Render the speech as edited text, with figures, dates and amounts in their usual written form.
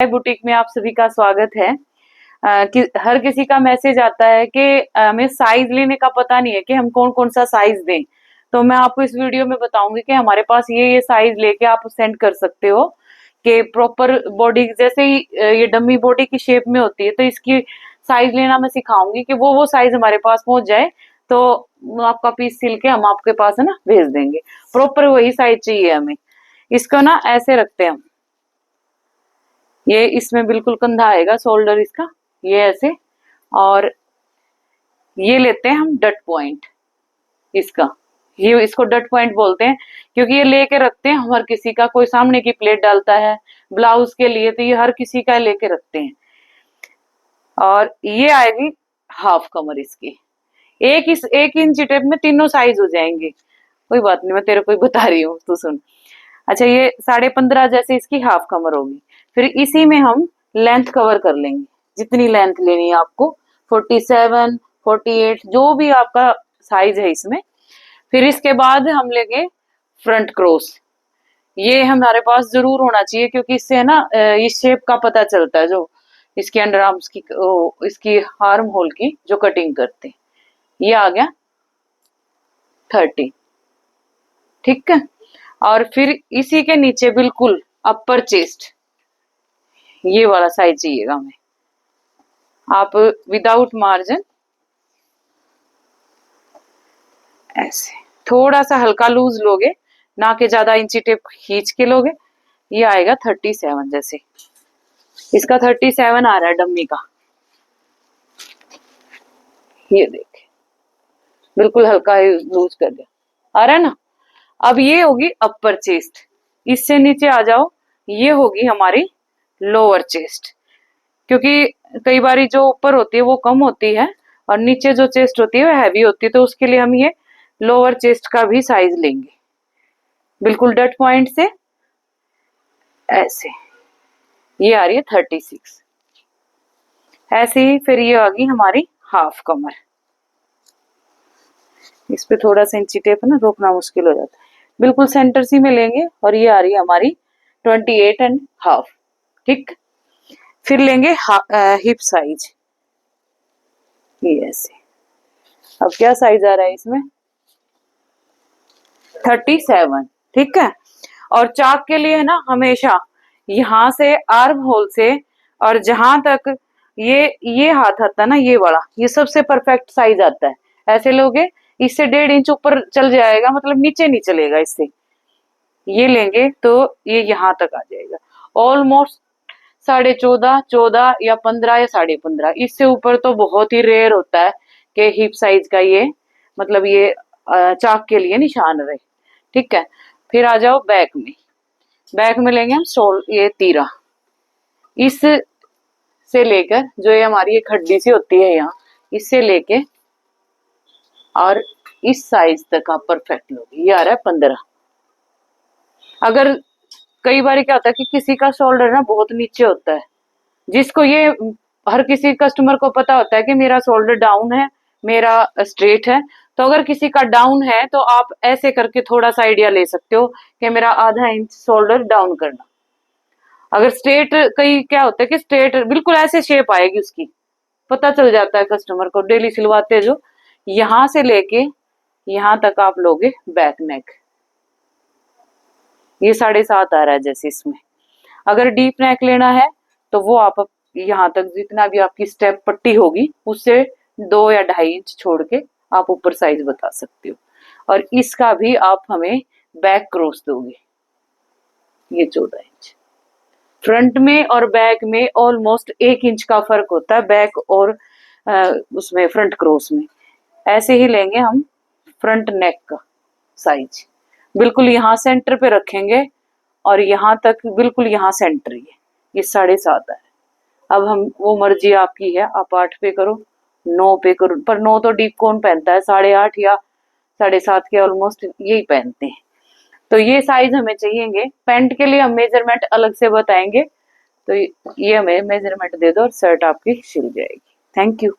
Boutique में आप सभी का स्वागत है। हर किसी का मैसेज आता है कि हमें साइज लेने का पता नहीं है कि हम कौन कौन सा साइज दें। तो मैं आपको इस वीडियो में बताऊंगी कि हमारे पास ये साइज लेके आप सेंड कर सकते हो कि प्रॉपर बॉडी जैसे ही ये डमी बॉडी की शेप में होती है, तो इसकी साइज लेना मैं सिखाऊंगी कि वो साइज हमारे पास पहुंच जाए तो आपका पीस सिल के हम आपके पास है ना भेज देंगे। प्रॉपर वही साइज चाहिए हमें। इसको ना ऐसे रखते हैं हम, ये इसमें बिल्कुल कंधा आएगा, शोल्डर इसका ये ऐसे, और ये लेते हैं हम डट पॉइंट इसका, ये इसको डट पॉइंट बोलते हैं क्योंकि ये लेके रखते हैं हम। हर किसी का कोई सामने की प्लेट डालता है ब्लाउज के लिए, तो ये हर किसी का लेके रखते हैं। और ये आएगी हाफ कमर इसकी, एक इंच टेप में तीनों साइज हो जाएंगे। कोई बात नहीं, मैं तेरे को ही बता रही हूँ, तू सुन। अच्छा, ये 15.5 जैसे इसकी हाफ कमर होगी। फिर इसी में हम लेंथ कवर कर लेंगे, जितनी लेंथ लेनी है आपको, 47, 48 जो भी आपका साइज है इसमें। फिर इसके बाद हम लेंगे फ्रंट क्रॉस। ये हमारे पास जरूर होना चाहिए क्योंकि इससे है ना इस शेप का पता चलता है, जो इसके अंडर आर्म्स की इसकी आर्म होल की जो कटिंग करते हैं। ये आ गया 30, ठीक है। और फिर इसी के नीचे बिल्कुल अपर चेस्ट, ये वाला साइज चाहिएगा हमें। आप विदाउट मार्जिन ऐसे थोड़ा सा हल्का लूज लोगे, ना कि ज्यादा इंची टेप खींच के लोगे। ये आएगा 37 जैसे, इसका 37 आ रहा है डम्मी का। ये देख, बिल्कुल हल्का लूज कर दिया, आ रहा है ना। अब ये होगी अपर चेस्ट, इससे नीचे आ जाओ, ये होगी हमारी लोअर चेस्ट। क्योंकि कई बार जो ऊपर होती है वो कम होती है और नीचे जो चेस्ट होती है वो हैवी होती है, तो उसके लिए हम ये लोअर चेस्ट का भी साइज लेंगे, बिल्कुल डट पॉइंट से ऐसे। ये आ रही है 36 ऐसे ही। फिर ये आ गई हमारी हाफ कमर, इस पे थोड़ा सा इंची टेप है ना रोकना मुश्किल हो जाता है। बिल्कुल सेंटर सी में लेंगे और ये आ रही है हमारी 28.5, ठीक। फिर लेंगे हिप साइज, ये ऐसे। अब क्या साइज आ रहा है इसमें, 37, ठीक है। और चाक के लिए ना हमेशा यहाँ से आर्म होल से और जहां तक ये हाथ आता है ना, ये वाला, ये सबसे परफेक्ट साइज आता है। ऐसे लोगे इससे 1.5 इंच ऊपर चल जाएगा, मतलब नीचे नहीं चलेगा इससे। ये लेंगे तो ये यहाँ तक आ जाएगा, ऑलमोस्ट 14.5, 14 या 15 या 15.5। इससे ऊपर तो बहुत ही रेयर होता है कि हिप साइज का ये मतलब ये चाक के लिए निशान रहे, ठीक है। फिर आ जाओ बैक में। बैक में लेंगे हम ये तीरा, इस से लेकर जो ये हमारी एक हड्डी सी होती है यहाँ, इससे लेके और इस साइज तक आप परफेक्ट लोगे। ये आ रहा है 15। अगर कई बार क्या होता है कि किसी का शोल्डर ना बहुत नीचे होता है, जिसको ये हर किसी कस्टमर को पता होता है कि मेरा शोल्डर डाउन है, मेरा स्ट्रेट है। तो अगर किसी का डाउन है तो आप ऐसे करके थोड़ा सा आइडिया ले सकते हो कि मेरा आधा इंच शोल्डर डाउन करना। अगर स्ट्रेट, कई क्या होता है कि स्ट्रेट बिल्कुल ऐसे शेप आएगी उसकी, पता चल जाता है कस्टमर को डेली सिलवाते जो। यहां से लेके यहां तक आप लोगे बैक नेक, ये 7.5 आ रहा है जैसे इसमें। अगर डीप नेक लेना है तो वो आप यहाँ तक जितना भी आपकी स्टेप पट्टी होगी उससे 2 या 2.5 इंच छोड़ के आप ऊपर साइज बता सकते हो। और इसका भी आप हमें बैक क्रॉस दोगे, ये 14 इंच। फ्रंट में और बैक में ऑलमोस्ट 1 इंच का फर्क होता है, बैक और उसमें फ्रंट क्रॉस में। ऐसे ही लेंगे हम फ्रंट नेक का साइज, बिल्कुल यहाँ सेंटर पे रखेंगे और यहाँ तक बिल्कुल यहाँ सेंटर ही है। ये 7.5 है। अब हम वो मर्जी आपकी है, आप 8 पे करो, 9 पे करो, पर 9 तो डीप कौन पहनता है, 8.5 या 7.5 के ऑलमोस्ट यही पहनते हैं। तो ये साइज हमें चाहिए। पैंट के लिए हम मेजरमेंट अलग से बताएंगे, तो ये हमें मेजरमेंट दे दो और शर्ट आपकी सिल जाएगी। Thank you.